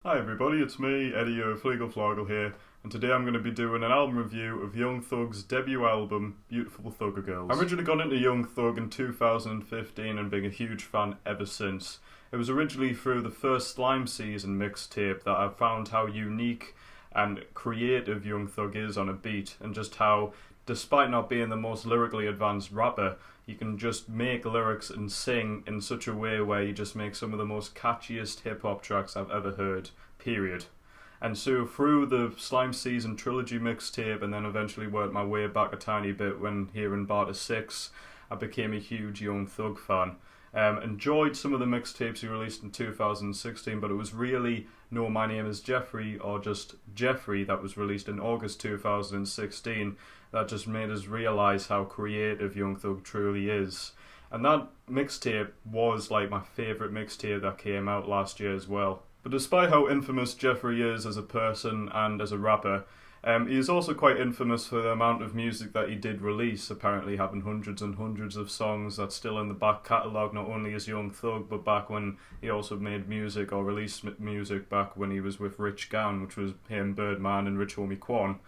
Hi everybody, it's me, Eddie of Fleagle Floggle here, and today I'm going to be doing an album review of Young Thug's debut album, Beautiful Thugger Girls. I originally got into Young Thug in 2015 and been a huge fan ever since. It was originally through the first Slime Season mixtape that I found how unique and creative Young Thug is on a beat, and just how, despite not being the most lyrically advanced rapper, you can just make lyrics and sing in such a way where you just make some of the most catchiest hip-hop tracks I've ever heard, period. And so through the Slime Season trilogy mixtape, and then eventually worked my way back a tiny bit when hearing Barter 6, I became a huge Young Thug fan. Enjoyed some of the mixtapes he released in 2016, but it was really No My Name Is Jeffrey or just Jeffrey that was released in August 2016 that just made us realise how creative Young Thug truly is. And that mixtape was like my favourite mixtape that came out last year as well. But despite how infamous Jeffrey is as a person and as a rapper, he is also quite infamous for the amount of music that he did release, apparently having hundreds and hundreds of songs that's still in the back catalogue, not only as Young Thug, but back when he also made music or released music back when he was with Rich Gann, which was him, Birdman and Rich Homie Quan.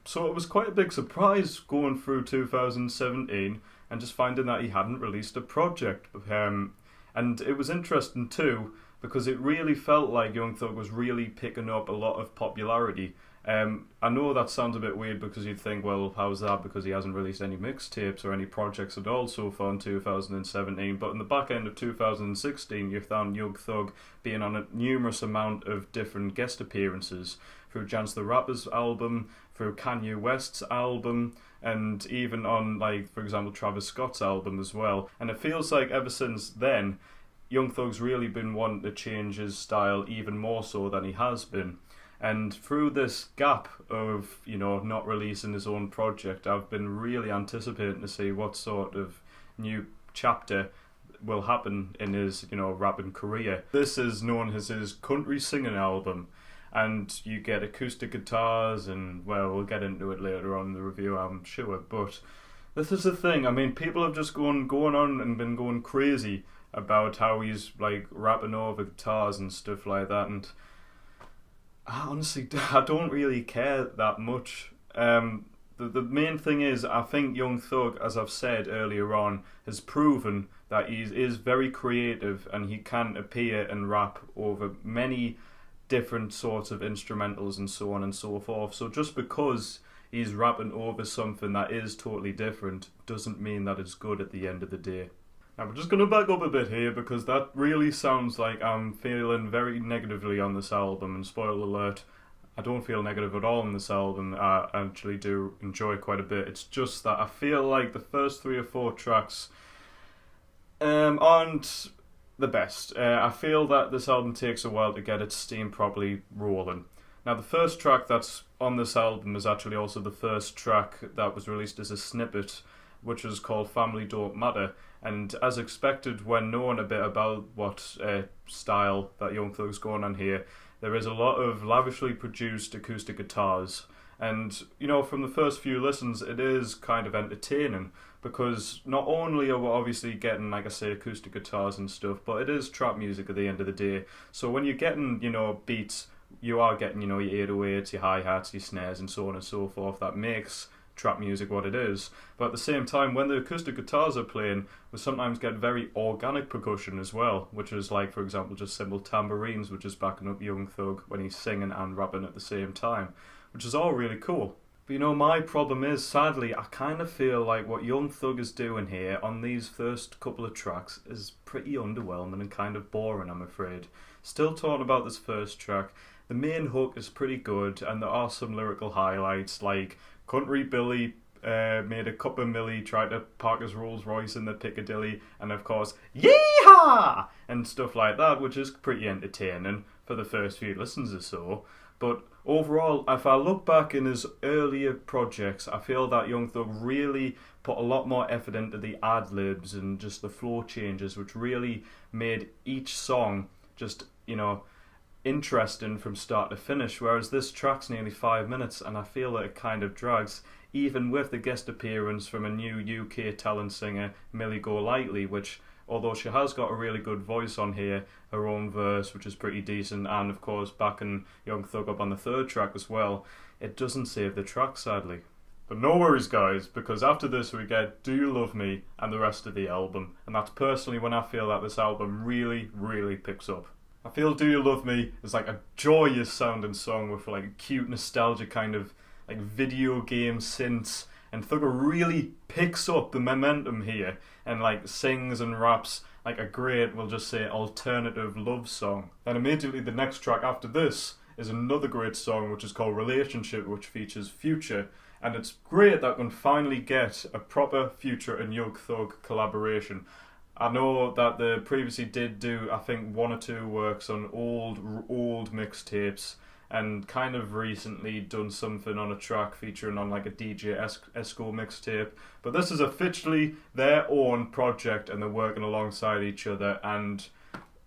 So it was quite a big surprise going through 2017 and just finding that he hadn't released a project. And it was interesting too, because it really felt like Young Thug was really picking up a lot of popularity. I know that sounds a bit weird because you'd think, well, how's that? Because he hasn't released any mixtapes or any projects at all so far in 2017. But in the back end of 2016, you found Young Thug being on a numerous amount of different guest appearances through Chance the Rapper's album, through Kanye West's album, and even on, like, for example, Travis Scott's album as well. And it feels like ever since then, Young Thug's really been wanting to change his style even more so than he has been. And through this gap of, not releasing his own project, I've been really anticipating to see what sort of new chapter will happen in his, rapping career. This is known as his country singing album, and you get acoustic guitars, and, well, we'll get into it later on in the review, I'm sure, but this is the thing. I mean, people have just going on and been going crazy about how he's, like, rapping over guitars and stuff like that, and honestly, I don't really care that much. The main thing is, I think Young Thug, as I've said earlier on, has proven that he is very creative and he can appear and rap over many different sorts of instrumentals and so on and so forth. So just because he's rapping over something that is totally different doesn't mean that it's good at the end of the day. Now we're just going to back up a bit here because that really sounds like I'm feeling very negatively on this album, and spoiler alert, I don't feel negative at all on this album. I actually do enjoy quite a bit. It's just that I feel like the first 3 or 4 tracks aren't the best. I feel that this album takes a while to get its steam properly rolling. Now the first track that's on this album is actually also the first track that was released as a snippet, which is called Family Don't Matter. And as expected, when knowing a bit about what style that Young Thug's going on here, there is a lot of lavishly produced acoustic guitars. And, from the first few listens, it is kind of entertaining, because not only are we obviously getting, like I say, acoustic guitars and stuff, but it is trap music at the end of the day. So when you're getting, beats, you are getting, your 808s, your hi-hats, your snares, and so on and so forth. That makes trap music what it is. But at the same time, when the acoustic guitars are playing, we sometimes get very organic percussion as well, which is like, for example, just simple tambourines, which is backing up Young Thug when he's singing and rapping at the same time, which is all really cool. But my problem is, sadly, I kind of feel like what Young Thug is doing here on these first couple of tracks is pretty underwhelming and kind of boring, I'm afraid. Still talking about this first track, the main hook is pretty good, and there are some lyrical highlights, like Country Billy made a cup of millie, tried to park his Rolls Royce in the Piccadilly, and of course, yeehaw! And stuff like that, which is pretty entertaining for the first few listens or so. But overall, if I look back in his earlier projects, I feel that Young Thug really put a lot more effort into the ad-libs and just the flow changes, which really made each song just, interesting from start to finish, whereas this track's nearly 5 minutes and I feel that it kind of drags, even with the guest appearance from a new UK talent singer, Millie Golightly, which although she has got a really good voice on here, her own verse, which is pretty decent, and of course backing Young Thug up on the third track as well, it doesn't save the track, sadly. But no worries, guys, because after this we get Do You Love Me and the rest of the album, and that's personally when I feel that this album really, really picks up. I feel Do You Love Me is like a joyous sounding song with like a cute nostalgia kind of like video game synths, and Thugger really picks up the momentum here and like sings and raps like a great, we'll just say, alternative love song. Then immediately the next track after this is another great song which is called Relationship, which features Future, and it's great that we can finally get a proper Future and Young Thug collaboration. I know that they previously did do, I think, 1 or 2 works on old mixtapes, and kind of recently done something on a track featuring on like a DJ Esco mixtape. But this is officially their own project, and they're working alongside each other, and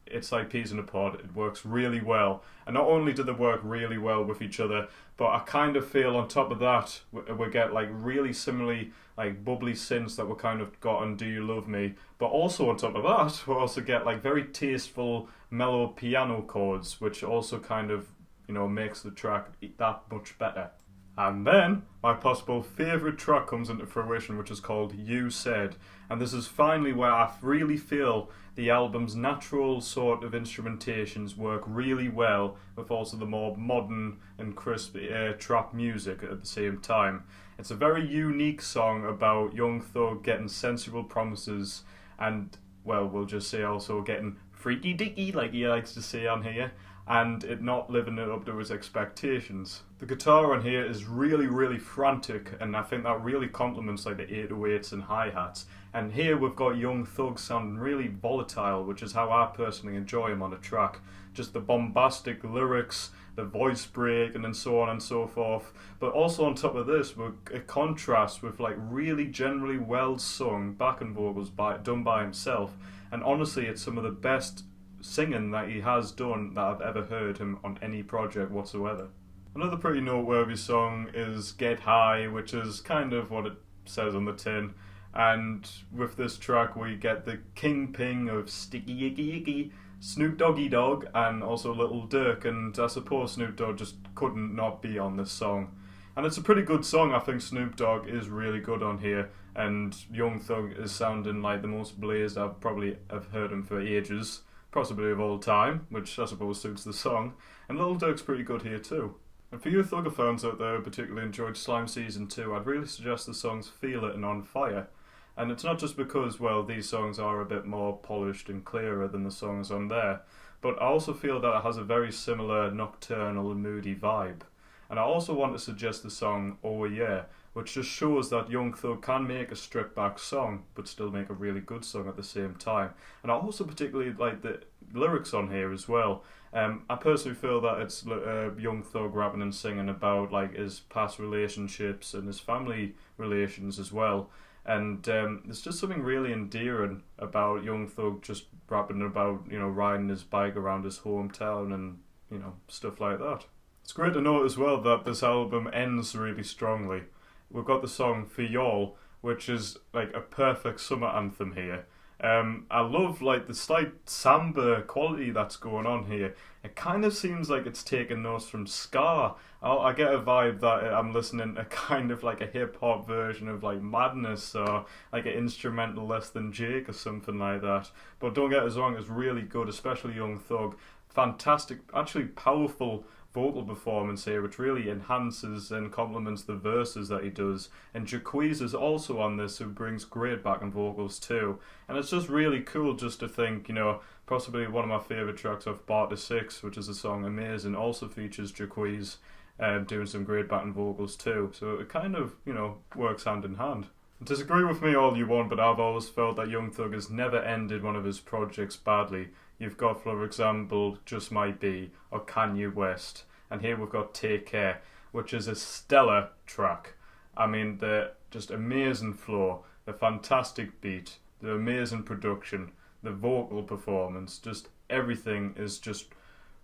it's like peas in a pod. It works really well. And not only do they work really well with each other, but I kind of feel on top of that we get like really similarly like bubbly synths that we kind of got on Do You Love Me, but also on top of that we also get like very tasteful mellow piano chords, which also kind of, you know, makes the track that much better. And then my possible favourite track comes into fruition, which is called You Said, and this is finally where I really feel the album's natural sort of instrumentations work really well with also the more modern and crisp trap music at the same time. It's a very unique song about Young Thug getting sensual promises and, well, we'll just say also getting freaky dicky, like he likes to say on here, and it not living up to his expectations. The guitar on here is really, really frantic, and I think that really complements like the 808s and hi-hats. And here we've got Young Thug sounding really volatile, which is how I personally enjoy him on a track. Just the bombastic lyrics, the voice break, and then so on and so forth. But also on top of this, it contrasts with like really generally well sung backing vocals done by himself. And honestly, it's some of the best singing that he has done that I've ever heard him on any project whatsoever. Another pretty noteworthy song is Get High, which is kind of what it says on the tin. And with this track we get the kingpin of Sticky Icky Icky, Snoop Doggy Dogg, and also Little Durk, and I suppose Snoop Dogg just couldn't not be on this song. And it's a pretty good song. I think Snoop Dogg is really good on here, and Young Thug is sounding like the most blazed I've probably have heard him for ages, possibly of all time, which I suppose suits the song. And Little Durk's pretty good here too. And for you Thugger fans out there who particularly enjoyed Slime Season 2, I'd really suggest the songs Feel It and On Fire. And it's not just because, well, these songs are a bit more polished and clearer than the songs on there, but I also feel that it has a very similar nocturnal and moody vibe. And I also want to suggest the song Oh Yeah, which just shows that Young Thug can make a stripped back song, but still make a really good song at the same time. And I also particularly like the lyrics on here as well. I personally feel that it's Young Thug rapping and singing about like his past relationships and his family relations as well. And there's just something really endearing about Young Thug just rapping about, you know, riding his bike around his hometown and, you know, stuff like that. It's great to note as well that this album ends really strongly. We've got the song For Y'all, which is like a perfect summer anthem here. I love like the slight samba quality that's going on here. It kind of seems like it's taken notes from ska. I get a vibe that I'm listening to kind of like a hip hop version of like Madness, or like an instrumental Less Than Jake or something like that. But don't get us wrong, it's really good, especially Young Thug. Fantastic, actually powerful vocal performance here, which really enhances and complements the verses that he does. And Jacquees is also on this, who brings great backing vocals too. And it's just really cool just to think, you know, possibly one of my favourite tracks off Barter 6, which is the song Amazing, also features Jacquees doing some great backing vocals too. So it kind of, you know, works hand in hand. Disagree with me all you want, but I've always felt that Young Thug has never ended one of his projects badly. You've got, for example, Just Might Be, or Kanye West, and here we've got Take Care, which is a stellar track. I mean, the just amazing flow, the fantastic beat, the amazing production, the vocal performance, just everything is just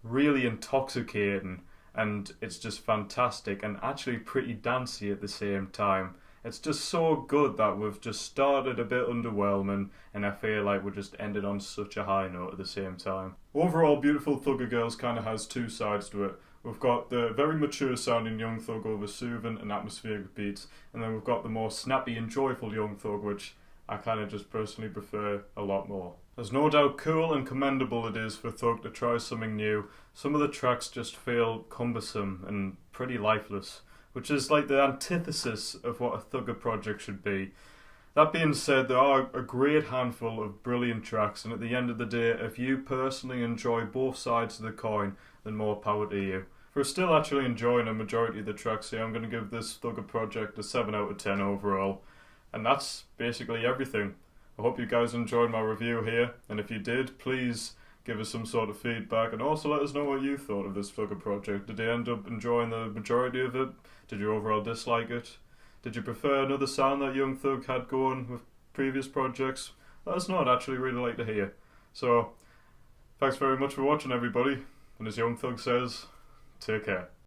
really intoxicating, and it's just fantastic and actually pretty dancey at the same time. It's just so good that we've just started a bit underwhelming, and I feel like we just ended on such a high note at the same time. Overall, Beautiful Thugger Girls kind of has two sides to it. We've got the very mature sounding Young Thug over soothing and atmospheric beats, and then we've got the more snappy and joyful Young Thug, which I kind of just personally prefer a lot more. There's no doubt cool and commendable it is for Thug to try something new. Some of the tracks just feel cumbersome and pretty lifeless, which is like the antithesis of what a Thugger project should be. That being said, there are a great handful of brilliant tracks, and at the end of the day, if you personally enjoy both sides of the coin, then more power to you. For still actually enjoying a majority of the tracks here, I'm going to give this Thugger project a 7 out of 10 overall. And that's basically everything. I hope you guys enjoyed my review here, and if you did, please give us some sort of feedback, and also let us know what you thought of this Thugger project. Did you end up enjoying the majority of it? Did you overall dislike it? Did you prefer another sound that Young Thug had going with previous projects? Let us know, I'd actually really like to hear. So, thanks very much for watching everybody, and as Young Thug says, take care.